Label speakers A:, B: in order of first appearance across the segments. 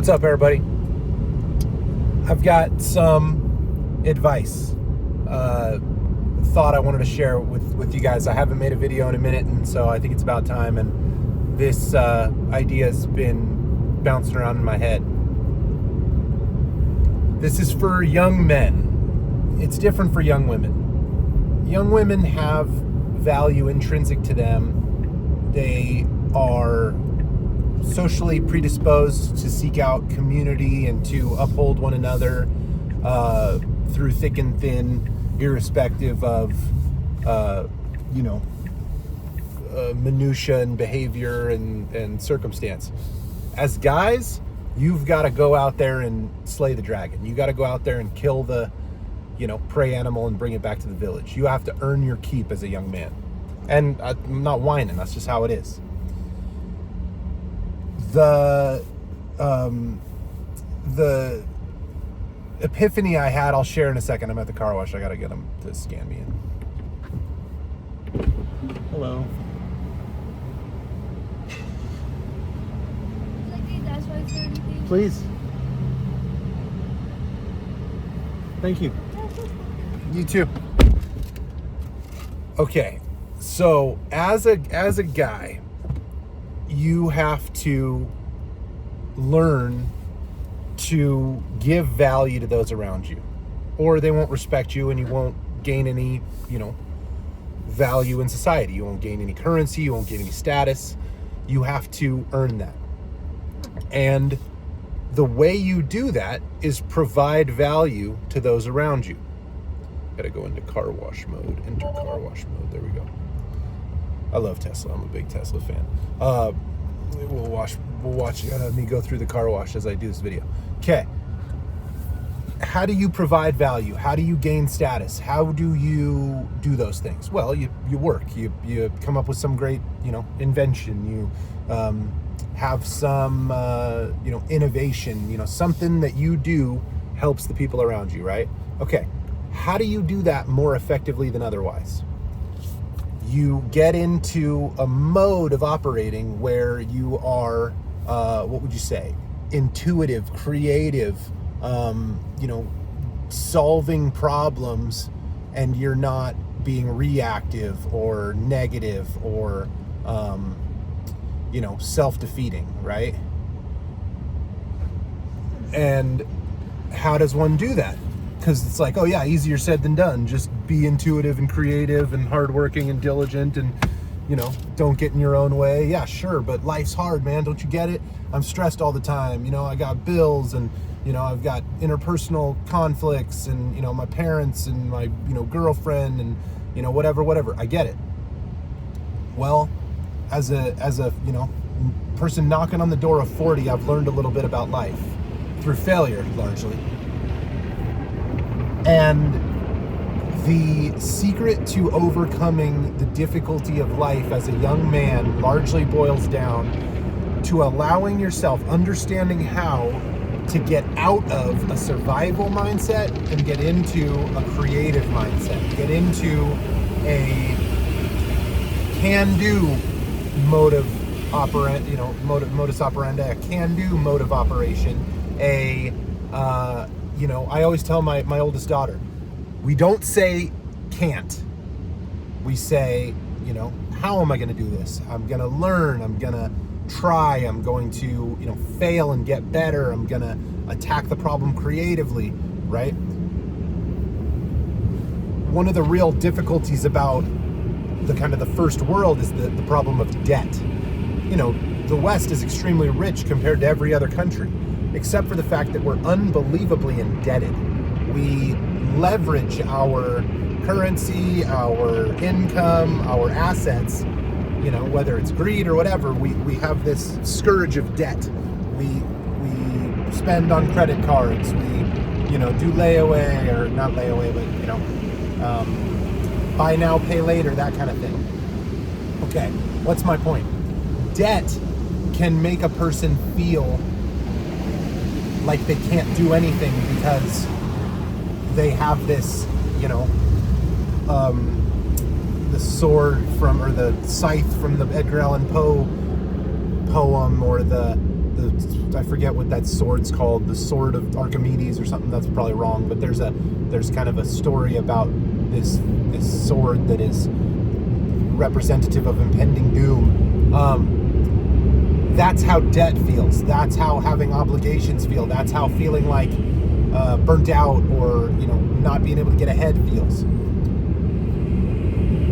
A: What's up, everybody? I've got some advice. Thought I wanted to share with you guys. I haven't made a video in a minute, and so I think it's about time. And this idea has been bouncing around in my head. This is for young men. It's different for young women. Young women have value intrinsic to them. They are socially predisposed to seek out community and to uphold one another through thick and thin, irrespective of minutia and behavior and circumstance. As guys, you've got to go out there and slay the dragon. You got to go out there and kill the prey animal and bring it back to the village. You have to earn your keep as a young man. And I'm not whining, that's just how it is. The epiphany I had, I'll share in a second. I'm at the car wash. I gotta get them to scan me in. Hello. Please. Thank you. You too. Okay, so as a guy, you have to learn to give value to those around you, or they won't respect you and you won't gain any, value in society. You won't gain any currency, you won't gain any status. You have to earn that. And the way you do that is provide value to those around you. Gotta go into car wash mode, enter car wash mode. There we go. I love Tesla. I'm a big Tesla fan. We'll watch me go through the car wash as I do this video. Okay. How do you provide value? How do you gain status? How do you do those things? Well, you work. You come up with some great invention. You have some innovation. Something that you do helps the people around you, right? Okay. How do you do that more effectively than otherwise? You get into a mode of operating where you are, what would you say, intuitive, creative, solving problems, and you're not being reactive or negative or, self-defeating, right? And how does one do that? Because it's like, oh yeah, easier said than done. Just be intuitive and creative and hardworking and diligent and, don't get in your own way. Yeah, sure, but life's hard, man. Don't you get it? I'm stressed all the time. I got bills and, I've got interpersonal conflicts and, my parents and my, girlfriend and, whatever. I get it. Well, as a person knocking on the door of 40, I've learned a little bit about life through failure, largely. And the secret to overcoming the difficulty of life as a young man largely boils down to allowing yourself, understanding how to get out of a survival mindset and get into a creative mindset, get into a can-do modus operandi, a can-do mode of operation, I always tell my oldest daughter, we don't say can't. We say, how am I going to do this? I'm going to learn. I'm going to try. I'm going to, fail and get better. I'm going to attack the problem creatively, right? One of the real difficulties about the first world is the problem of debt. The West is extremely rich compared to every other country, except for the fact that we're unbelievably indebted. We leverage our currency, our income, our assets, whether it's greed or whatever. We have this scourge of debt. We spend on credit cards. We, do layaway, or not layaway, but, buy now, pay later, that kind of thing. Okay, what's my point? Debt can make a person feel like they can't do anything because they have this, the sword from, or the scythe from the Edgar Allan Poe poem, or the I forget what that sword's called, the sword of Archimedes or something. That's probably wrong, but there's kind of a story about this sword that is representative of impending doom. That's how debt feels. That's how having obligations feel. That's how feeling like burnt out or not being able to get ahead feels.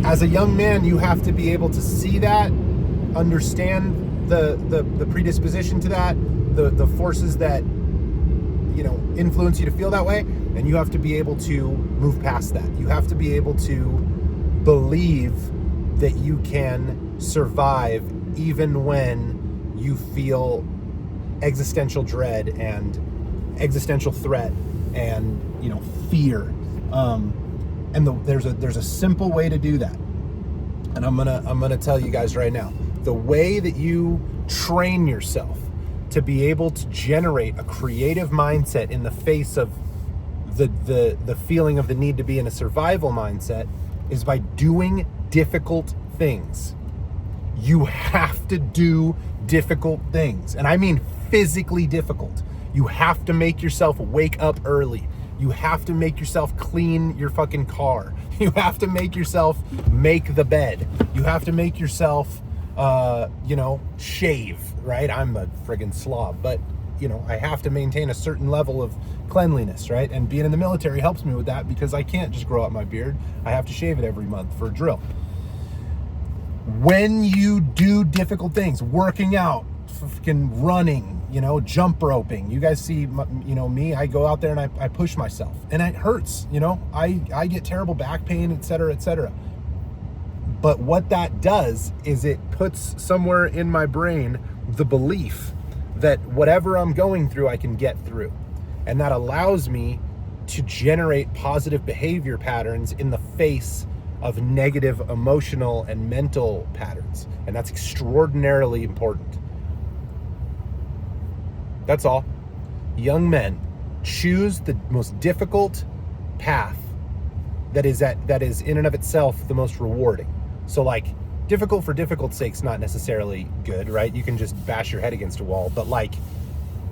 A: As a young man, you have to be able to see that, understand the predisposition to that, the forces that influence you to feel that way, and you have to be able to move past that. You have to be able to believe that you can survive even when you feel existential dread and existential threat and fear. There's a simple way to do that, and I'm gonna tell you guys right now. The way that you train yourself to be able to generate a creative mindset in the face of the feeling of the need to be in a survival mindset is by doing difficult things. You have to do difficult things, and I mean physically difficult. You have to make yourself wake up early. You have to make yourself clean your fucking car. You have to make yourself make the bed. You have to make yourself shave, right? I'm a friggin' slob, but I have to maintain a certain level of cleanliness, right? And being in the military helps me with that because I can't just grow out my beard. I have to shave it every month for a drill. When you do difficult things, working out, fucking running, jump roping, you guys see, me, I go out there and I push myself and it hurts, I get terrible back pain, et cetera, et cetera. But what that does is it puts somewhere in my brain the belief that whatever I'm going through, I can get through. And that allows me to generate positive behavior patterns in the face of negative emotional and mental patterns. And that's extraordinarily important. That's all. Young men, choose the most difficult path that is in and of itself the most rewarding. So difficult for difficult sake's not necessarily good, right? You can just bash your head against a wall, but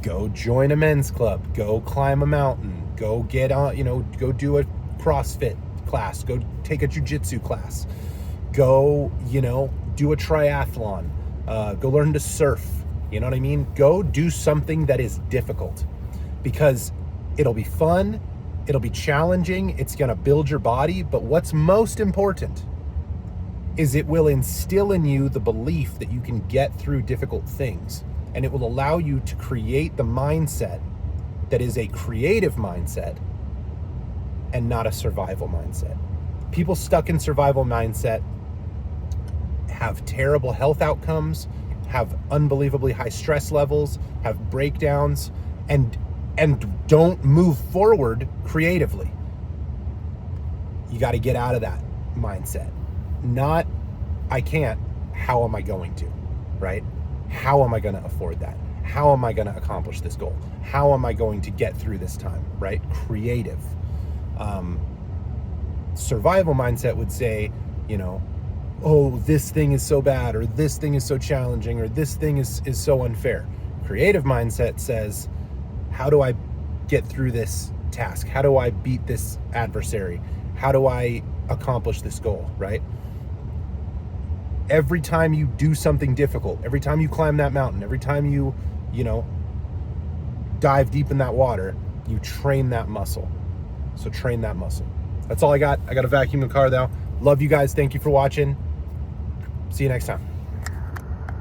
A: go join a men's club, go climb a mountain, go get on, go do a CrossFit class, go take a jiu-jitsu class, go, do a triathlon, go learn to surf, you know what I mean? Go do something that is difficult because it'll be fun, it'll be challenging, it's gonna build your body, but what's most important is it will instill in you the belief that you can get through difficult things, and it will allow you to create the mindset that is a creative mindset and not a survival mindset. People stuck in survival mindset have terrible health outcomes, have unbelievably high stress levels, have breakdowns, and don't move forward creatively. You got to get out of that mindset. Not, I can't, how am I going to, right? How am I going to afford that? How am I going to accomplish this goal? How am I going to get through this time, right? Creative. Survival mindset would say, oh, this thing is so bad, or this thing is so challenging, or this thing is so unfair. Creative mindset says, how do I get through this task? How do I beat this adversary? How do I accomplish this goal, right? Every time you do something difficult, every time you climb that mountain, every time you dive deep in that water, you train that muscle. So train that muscle. That's all I got. I got to vacuum the car though. Love you guys. Thank you for watching. See you next time.